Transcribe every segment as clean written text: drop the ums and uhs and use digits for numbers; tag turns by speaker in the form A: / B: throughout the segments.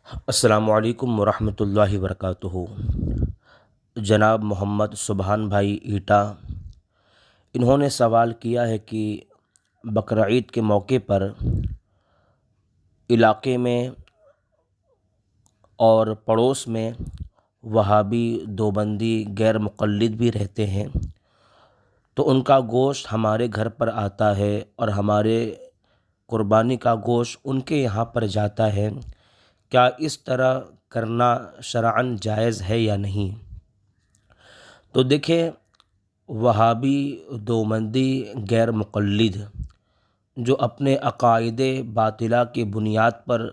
A: السلام علیکم ورحمۃ اللہ وبرکاتہ۔ جناب محمد سبحان بھائی ایٹا، انہوں نے سوال کیا ہے کہ بقرعید کے موقع پر علاقے میں اور پڑوس میں وہابی دیوبندی غیر مقلد بھی رہتے ہیں، تو ان کا گوشت ہمارے گھر پر آتا ہے اور ہمارے قربانی کا گوشت ان کے یہاں پر جاتا ہے، کیا اس طرح کرنا شرعاً جائز ہے یا نہیں؟ تو دیکھیں، وہابی دیوبندی غیر مقلد جو اپنے عقائد باطلہ کی بنیاد پر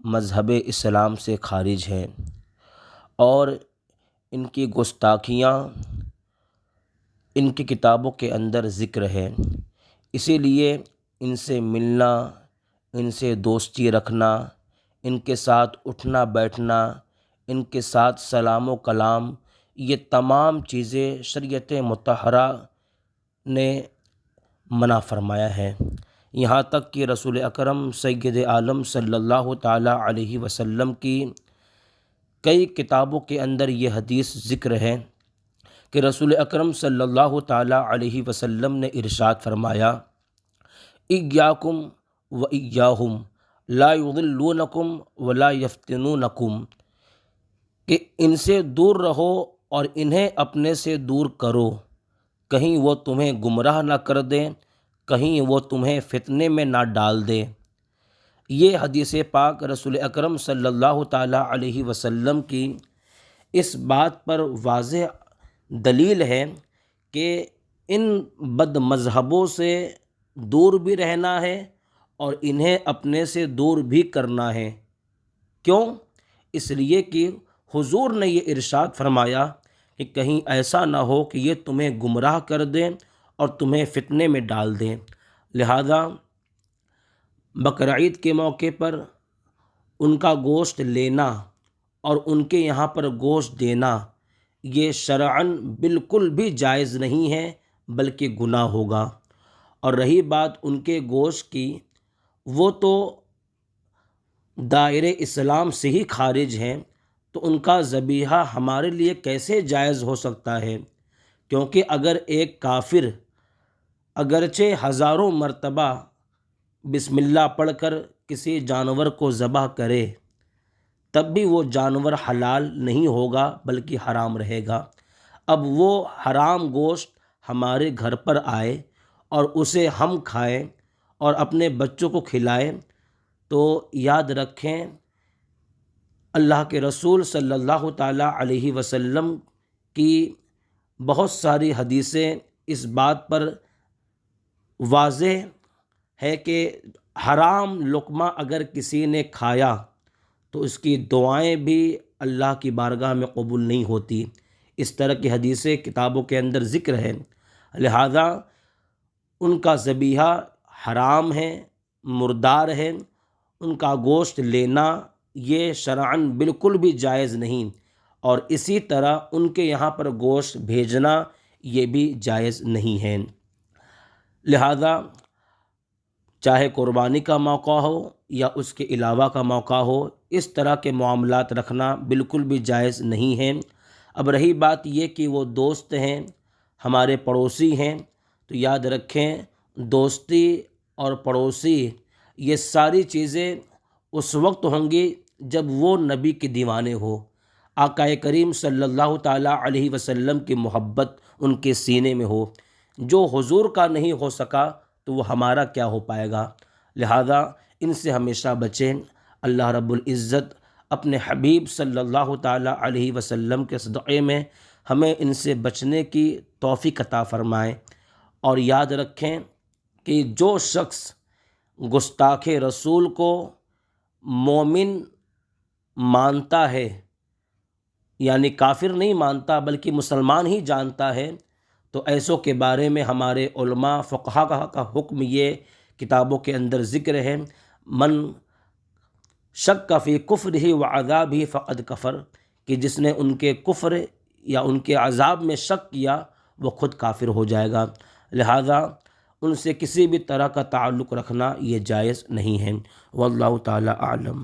A: مذہب اسلام سے خارج ہیں اور ان کی گستاخیاں ان کی کتابوں کے اندر ذکر ہے، اسی لیے ان سے ملنا، ان سے دوستی رکھنا، ان کے ساتھ اٹھنا بیٹھنا، ان کے ساتھ سلام و کلام، یہ تمام چیزیں شریعت مطہرہ نے منع فرمایا ہے۔ یہاں تک کہ رسول اکرم سید عالم صلی اللہ تعالیٰ علیہ وسلم کی کئی کتابوں کے اندر یہ حدیث ذکر ہے کہ رسول اکرم صلی اللہ تعالیٰ علیہ وسلم نے ارشاد فرمایا، ایاکم و ایاہم لا یضلونکم ولا یفتنونکم، کہ ان سے دور رہو اور انہیں اپنے سے دور کرو، کہیں وہ تمہیں گمراہ نہ کر دیں، کہیں وہ تمہیں فتنے میں نہ ڈال دیں۔ یہ حدیث پاک رسول اکرم صلی اللہ تعالیٰ علیہ وسلم کی اس بات پر واضح دلیل ہے کہ ان بد مذہبوں سے دور بھی رہنا ہے اور انہیں اپنے سے دور بھی کرنا ہے۔ کیوں؟ اس لیے کہ حضور نے یہ ارشاد فرمایا کہ کہیں ایسا نہ ہو کہ یہ تمہیں گمراہ کر دیں اور تمہیں فتنے میں ڈال دیں۔ لہذا بقرعید کے موقع پر ان کا گوشت لینا اور ان کے یہاں پر گوشت دینا یہ شرعاً بالکل بھی جائز نہیں ہے، بلکہ گناہ ہوگا۔ اور رہی بات ان کے گوشت کی، وہ تو دائرے اسلام سے ہی خارج ہیں، تو ان کا ذبیحہ ہمارے لیے کیسے جائز ہو سکتا ہے؟ کیونکہ اگر ایک کافر اگرچہ ہزاروں مرتبہ بسم اللہ پڑھ کر کسی جانور کو ذبح کرے، تب بھی وہ جانور حلال نہیں ہوگا بلکہ حرام رہے گا۔ اب وہ حرام گوشت ہمارے گھر پر آئے اور اسے ہم کھائیں اور اپنے بچوں کو کھلائیں، تو یاد رکھیں اللہ کے رسول صلی اللہ تعالیٰ علیہ وسلم کی بہت ساری حدیثیں اس بات پر واضح ہے کہ حرام لقمہ اگر کسی نے کھایا تو اس کی دعائیں بھی اللہ کی بارگاہ میں قبول نہیں ہوتی۔ اس طرح کی حدیثیں کتابوں کے اندر ذکر ہے، لہذا ان کا ذبیحہ حرام ہے، مردار ہے، ان کا گوشت لینا یہ شرعاً بالکل بھی جائز نہیں، اور اسی طرح ان کے یہاں پر گوشت بھیجنا یہ بھی جائز نہیں ہے۔ لہذا چاہے قربانی کا موقع ہو یا اس کے علاوہ کا موقع ہو، اس طرح کے معاملات رکھنا بالکل بھی جائز نہیں ہے۔ اب رہی بات یہ کہ وہ دوست ہیں، ہمارے پڑوسی ہیں، تو یاد رکھیں دوستی اور پڑوسی یہ ساری چیزیں اس وقت ہوں گی جب وہ نبی کے دیوانے ہو، آقا کریم صلی اللہ تعالیٰ علیہ وسلم کی محبت ان کے سینے میں ہو۔ جو حضور کا نہیں ہو سکا تو وہ ہمارا کیا ہو پائے گا؟ لہذا ان سے ہمیشہ بچیں۔ اللہ رب العزت اپنے حبیب صلی اللہ تعالیٰ علیہ وسلم کے صدقے میں ہمیں ان سے بچنے کی توفیق عطا فرمائے، اور یاد رکھیں کہ جو شخص گستاخ رسول کو مومن مانتا ہے، یعنی کافر نہیں مانتا بلکہ مسلمان ہی جانتا ہے، تو ایسوں کے بارے میں ہمارے علماء فقہا کا حکم یہ کتابوں کے اندر ذکر ہے، من شک فی کفرہ وعذابہ فقد کفر، کہ جس نے ان کے کفر یا ان کے عذاب میں شک کیا وہ خود کافر ہو جائے گا۔ لہذا ان سے کسی بھی طرح کا تعلق رکھنا یہ جائز نہیں ہے۔ واللہ تعالی اعلم۔